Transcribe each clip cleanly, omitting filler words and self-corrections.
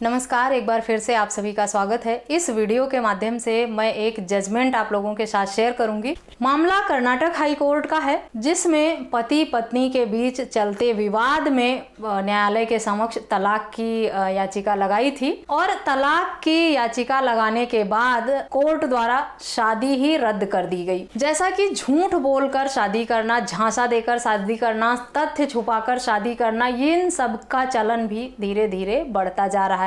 नमस्कार, एक बार फिर से आप सभी का स्वागत है। इस वीडियो के माध्यम से मैं एक जजमेंट आप लोगों के साथ शेयर करूंगी। मामला कर्नाटक हाई कोर्ट का है, जिसमें पति पत्नी के बीच चलते विवाद में न्यायालय के समक्ष तलाक की याचिका लगाई थी और तलाक की याचिका लगाने के बाद कोर्ट द्वारा शादी ही रद्द कर दी गई। जैसा कि झूठ बोलकर शादी करना, झांसा देकर शादी करना, तथ्य छुपाकर शादी करना, इन सब का चलन भी धीरे धीरे बढ़ता जा रहा है।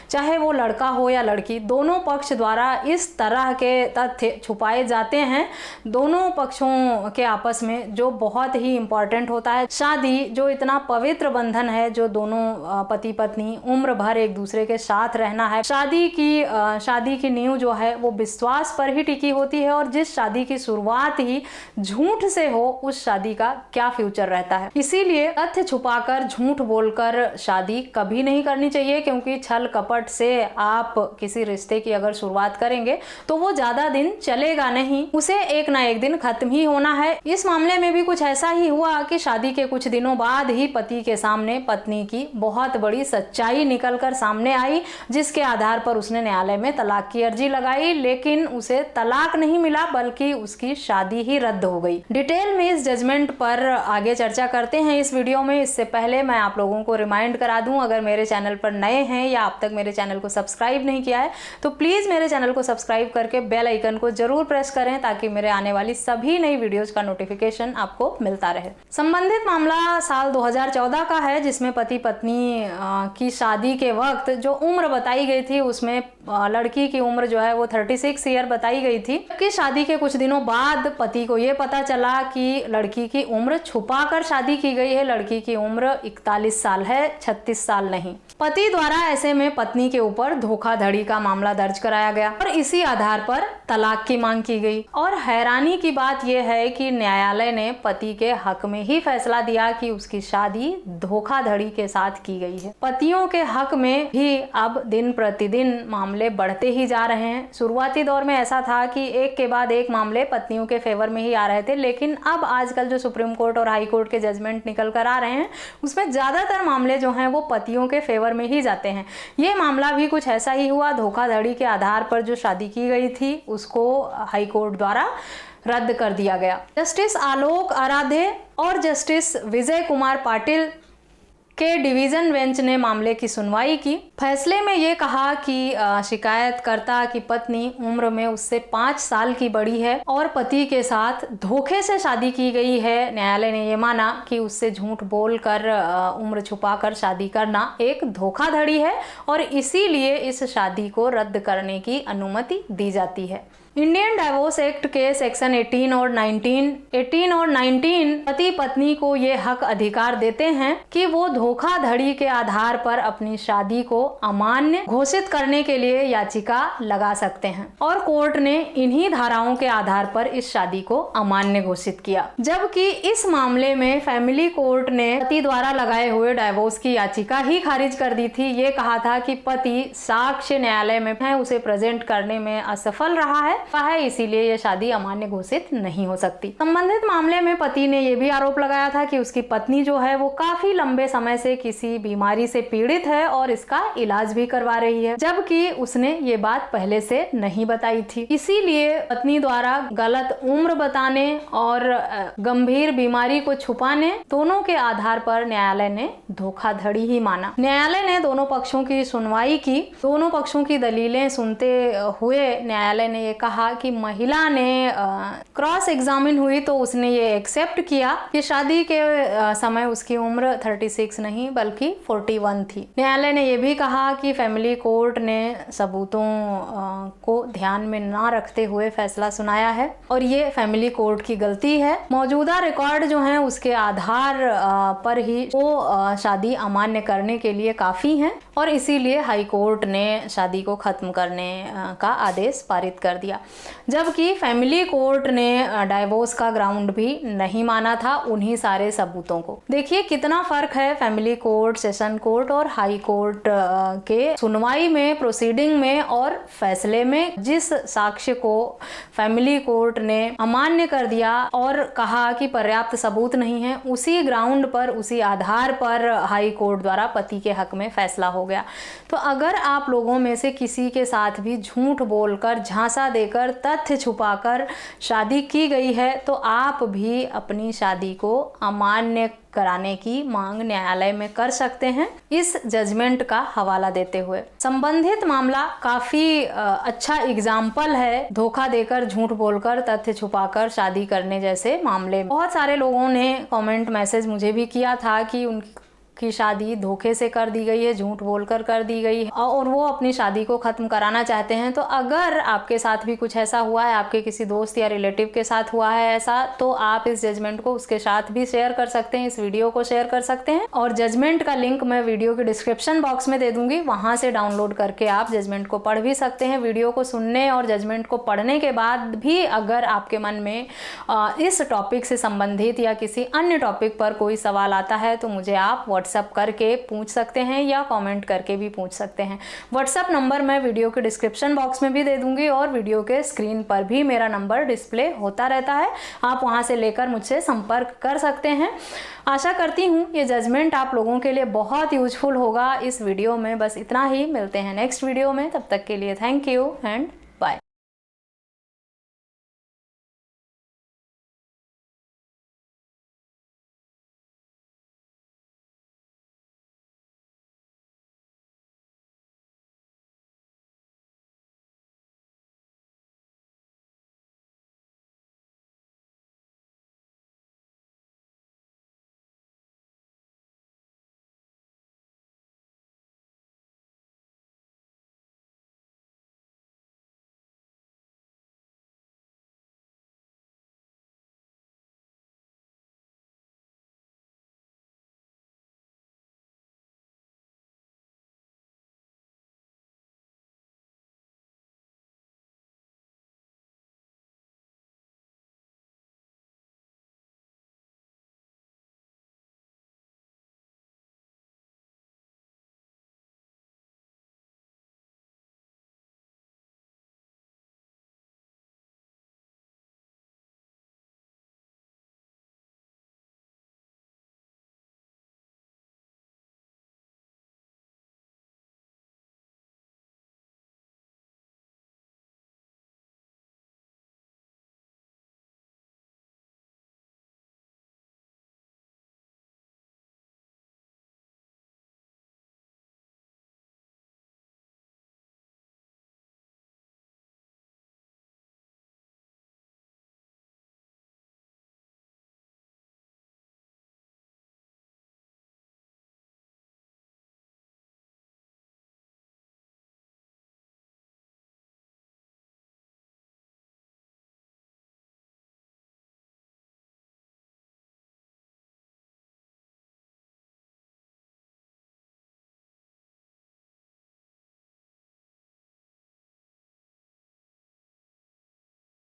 चाहे वो लड़का हो या लड़की, दोनों पक्ष द्वारा इस तरह के तथ्य छुपाए जाते हैं। दोनों पक्षों के आपस में जो बहुत ही इंपॉर्टेंट होता है, शादी जो इतना पवित्र बंधन है, जो दोनों पति पत्नी उम्र भर एक दूसरे के साथ रहना है। शादी की नींव जो है वो विश्वास पर ही टिकी होती है और जिस शादी की शुरुआत ही झूठ से हो, उस शादी का क्या फ्यूचर रहता है। इसीलिए तथ्य छुपाकर, झूठ बोलकर शादी कभी नहीं करनी चाहिए, क्योंकि छल कपट से आप किसी रिश्ते की अगर शुरुआत करेंगे तो वो ज्यादा दिन चलेगा नहीं, उसे एक ना एक दिन खत्म ही होना है। इस मामले में भी कुछ ऐसा ही हुआ कि शादी के कुछ दिनों बाद ही पति के सामने पत्नी की बहुत बड़ी सच्चाई निकलकर सामने आई, जिसके आधार पर उसने न्यायालय में तलाक की अर्जी लगाई, लेकिन उसे तलाक नहीं मिला बल्कि उसकी शादी ही रद्द हो गई। डिटेल में इस जजमेंट पर आगे चर्चा करते हैं इस वीडियो में। इससे पहले मैं आप लोगों को रिमाइंड करा दूं, अगर मेरे चैनल पर नए हैं या आप तक मेरे चैनल को सब्सक्राइब नहीं किया है तो प्लीज मेरे चैनल को सब्सक्राइब करके बेल आइकन को जरूर प्रेस करें, ताकि मेरे आने वाली सभी नई वीडियोस का नोटिफिकेशन आपको मिलता रहे। संबंधित मामला साल 2014 का है, जिसमें पति पत्नी की शादी के वक्त जो उम्र बताई गई थी, उसमें लड़की की उम्र जो है वो 36 ईयर बताई गई थी। कि शादी के कुछ दिनों बाद पति को ये पता चला कि लड़की की उम्र छुपा कर शादी की गई है। लड़की की उम्र 41 साल है, 36 साल नहीं। पति द्वारा ऐसे में पत्नी के ऊपर धोखाधड़ी का मामला दर्ज कराया गया और इसी आधार पर तलाक की मांग की गई। और हैरानी की बात यह है कि न्यायालय ने पति के हक में ही फैसला दिया कि उसकी शादी धोखाधड़ी के साथ की गई है। पतियों के हक में भी अब दिन प्रतिदिन मामले बढ़ते ही जा रहे हैं। शुरुआती दौर में ऐसा था कि एक के बाद एक मामले पत्नियों के फेवर में ही आ रहे थे, लेकिन अब आजकल जो सुप्रीम कोर्ट और हाई कोर्ट के जजमेंट निकल कर आ रहे हैं, उसमें ज्यादातर मामले जो हैं वो पतियों के फेवर में ही जाते हैं। ये मामला भी कुछ ऐसा ही हुआ। धोखाधड़ी के आधार पर जो शादी की गई थी उसको हाई कोर्ट द्वारा रद्द कर दिया गया। जस्टिस आलोक आराधे और जस्टिस विजय कुमार पाटिल के डिवीजन बेंच ने मामले की सुनवाई की। फैसले में ये कहा कि शिकायतकर्ता की पत्नी उम्र में उससे 5 साल की बड़ी है और पति के साथ धोखे से शादी की गई है। न्यायालय ने ये माना कि उससे झूठ बोलकर उम्र छुपाकर शादी करना एक धोखाधड़ी है और इसीलिए इस शादी को रद्द करने की अनुमति दी जाती है। इंडियन डाइवोर्स एक्ट के सेक्शन 18 और 19 पति पत्नी को ये हक अधिकार देते हैं कि वो धोखाधड़ी के आधार पर अपनी शादी को अमान्य घोषित करने के लिए याचिका लगा सकते हैं और कोर्ट ने इन्हीं धाराओं के आधार पर इस शादी को अमान्य घोषित किया। जबकि इस मामले में फैमिली कोर्ट ने पति द्वारा लगाए हुए डाइवोर्स की याचिका ही खारिज कर दी थी। ये कहा था कि पति साक्ष्य न्यायालय में है, उसे प्रेजेंट करने में असफल रहा है, इसीलिए यह शादी अमान्य घोषित नहीं हो सकती। संबंधित मामले में पति ने यह भी आरोप लगाया था कि उसकी पत्नी जो है वो काफी लंबे समय से किसी बीमारी से पीड़ित है और इसका इलाज भी करवा रही है, जबकि उसने ये बात पहले से नहीं बताई थी। इसीलिए पत्नी द्वारा गलत उम्र बताने और गंभीर बीमारी को छुपाने, दोनों के आधार पर न्यायालय ने धोखाधड़ी ही माना। न्यायालय ने दोनों पक्षों की सुनवाई की। दोनों पक्षों की दलीलें सुनते हुए न्यायालय ने यह कहा कि महिला ने क्रॉस एग्जामिन हुई तो उसने ये एक्सेप्ट किया कि शादी के समय उसकी उम्र 36 नहीं बल्कि 41 थी। न्यायालय ने यह भी कहा कि फैमिली कोर्ट ने सबूतों को ध्यान में ना रखते हुए फैसला सुनाया है और ये फैमिली कोर्ट की गलती है। मौजूदा रिकॉर्ड जो है उसके आधार पर ही वो शादी अमान्य करने के लिए काफी है और इसीलिए हाई कोर्ट ने शादी को खत्म करने का आदेश पारित कर दिया। जबकि फैमिली कोर्ट ने डाइवोर्स का ग्राउंड भी नहीं माना था उन्हीं सारे सबूतों को। देखिए कितना फर्क है फैमिली कोर्ट, सेशन कोर्ट और हाई कोर्ट के सुनवाई में, प्रोसीडिंग में और फैसले में। जिस साक्ष्य को फैमिली कोर्ट ने अमान्य कर दिया और कहा कि पर्याप्त सबूत नहीं है, उसी ग्राउंड पर, उसी आधार पर हाई कोर्ट द्वारा पति के हक में फैसला हो गया। तो अगर आप लोगों में से किसी के साथ भी झूठ बोलकर, झांसा देकर, तथ्य छुपाकर शादी की गई है तो आप भी अपनी शादी को अमान्य कराने की मांग न्यायालय में कर सकते हैं इस जजमेंट का हवाला देते हुए। संबंधित मामला काफी अच्छा एग्जाम्पल है धोखा देकर, झूठ बोलकर, तथ्य छुपाकर शादी करने जैसे मामले। बहुत सारे लोगों ने कमेंट मैसेज मुझे भी किया था कि उनकी शादी धोखे से कर दी गई है, झूठ बोलकर कर दी गई है और वो अपनी शादी को ख़त्म कराना चाहते हैं। तो अगर आपके साथ भी कुछ ऐसा हुआ है, आपके किसी दोस्त या रिलेटिव के साथ हुआ है ऐसा, तो आप इस जजमेंट को उसके साथ भी शेयर कर सकते हैं, इस वीडियो को शेयर कर सकते हैं। और जजमेंट का लिंक मैं वीडियो के डिस्क्रिप्शन बॉक्स में दे दूंगी, वहां से डाउनलोड करके आप जजमेंट को पढ़ भी सकते हैं। वीडियो को सुनने और जजमेंट को पढ़ने के बाद भी अगर आपके मन में इस टॉपिक से संबंधित या किसी अन्य टॉपिक पर कोई सवाल आता है तो मुझे आप व्हाट्सएप करके पूछ सकते हैं या कमेंट करके भी पूछ सकते हैं। व्हाट्सएप नंबर मैं वीडियो के डिस्क्रिप्शन बॉक्स में भी दे दूंगी और वीडियो के स्क्रीन पर भी मेरा नंबर डिस्प्ले होता रहता है, आप वहां से लेकर मुझसे संपर्क कर सकते हैं। आशा करती हूँ ये जजमेंट आप लोगों के लिए बहुत यूजफुल होगा। इस वीडियो में बस इतना ही, मिलते हैं नेक्स्ट वीडियो में, तब तक के लिए थैंक यू एंड